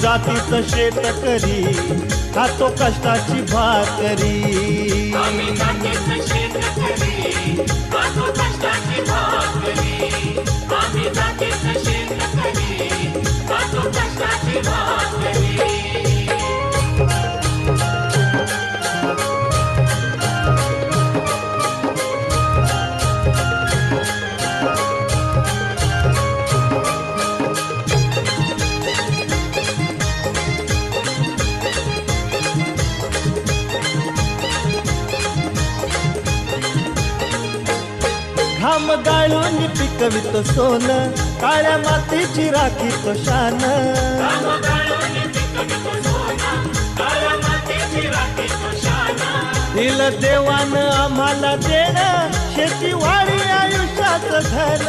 जातीचं शेतकरी खातो कष्टाची भाकरी. आम्ही जातीचं शेतकरी खातो कष्टाची भाकरी. आम्ही जातीचं शेतकरी खातो कष्टाची भाकरी. घाम गाळून पिकवितो सोनं, काळ्या मातीची राखीतो शान. दिलं देवानं आम्हाला देणं, शेती वाढी आयुष्याचं धन.